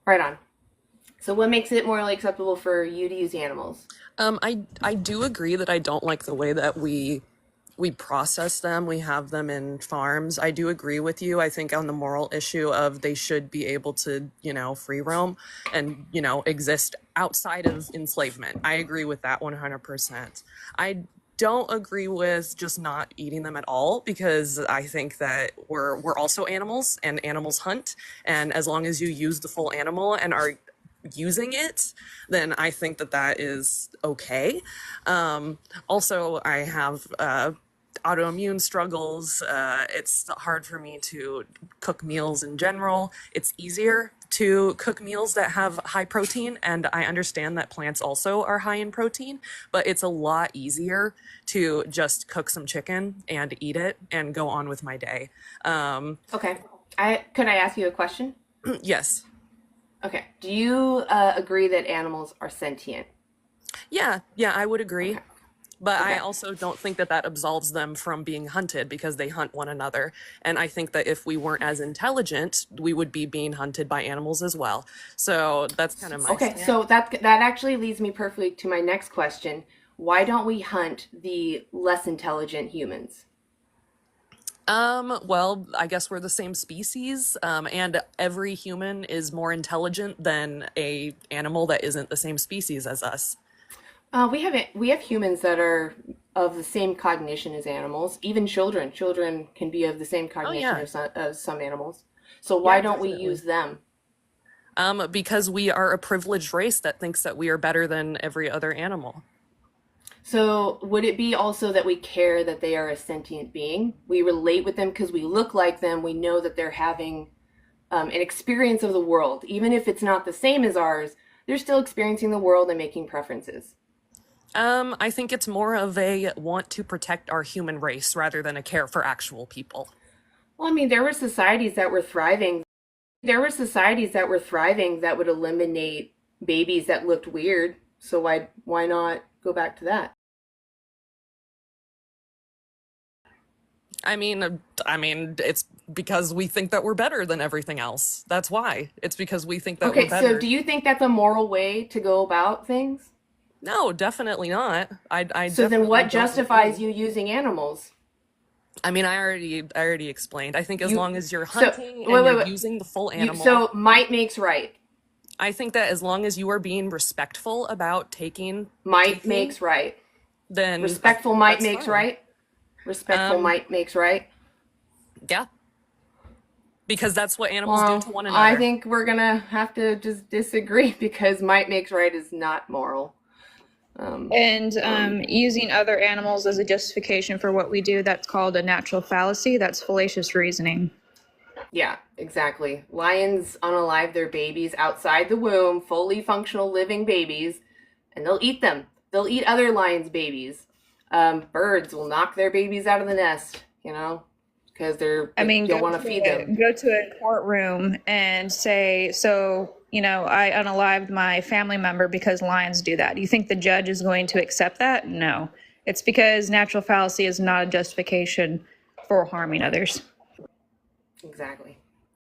Right on. So what makes it morally acceptable for you to use animals? I do agree that I don't like the way that we process them. We have them in farms. I do agree with you. I think on the moral issue of they should be able to, free roam and, exist outside of enslavement. I agree with that 100%. I don't agree with just not eating them at all because I think that we're also animals and animals hunt, and as long as you use the full animal and are using it, then I think that that is okay. Also, I have autoimmune struggles. It's hard for me to cook meals in general. It's easier to cook meals that have high protein, and I understand that plants also are high in protein, but it's a lot easier to just cook some chicken and eat it and go on with my day. Okay. Could I ask you a question? Yes. Okay. Do you agree that animals are sentient? Yeah, I would agree. Okay. But I Okay. also don't think that that absolves them from being hunted because they hunt one another. And I think that if we weren't as intelligent, we would be being hunted by animals as well. So that's kind of my Okay. stance. So that actually leads me perfectly to my next question. Why don't we hunt the less intelligent humans? Well, I guess we're the same species, and every human is more intelligent than a animal that isn't the same species as us. We have humans that are of the same cognition as animals. Even children. Children can be of the same Oh cognition yeah, as some animals. So why yeah, don't we definitely. use them? Because we are a privileged race that thinks that we are better than every other animal. So, would it be also that we care that they are a sentient being? We relate with them because we look like them. We know that they're having an experience of the world. Even if it's not the same as ours, they're still experiencing the world and making preferences. I think it's more of a want to protect our human race rather than a care for actual people. Well, I mean, there were societies that were thriving. There were societies that were thriving that would eliminate babies that looked weird. So why not go back to that? It's because we think that we're better than everything else. That's why. It's because we think that we're Okay, so better. do you think that's a moral way to go about things? No, definitely not. I So then definitely what don't justifies agree. you using animals? I already explained. I think as You long as you're so hunting wait, and you're wait, wait. using the full You animal, so might makes right. I think that as long as you are being respectful about Might taking, makes right. then Respectful might that's makes fine. right. Respectful Um, might makes right. yeah, because that's what animals do to Well, one I another. think we're gonna have to just disagree because might makes right is not moral. Um, And um, using other animals as a justification for what we do, that's called a natural fallacy. That's fallacious reasoning. yeah, exactly. Lions unalive their babies outside the womb, fully functional living babies, and they'll eat them. They'll eat other lions' babies. Birds will knock their babies out of the nest, because I mean, you'll want to feed them. go to a courtroom and say, so, I unalived my family member because lions do that. Do you think the judge is going to accept that? No. It's because natural fallacy is not a justification for harming others. Exactly.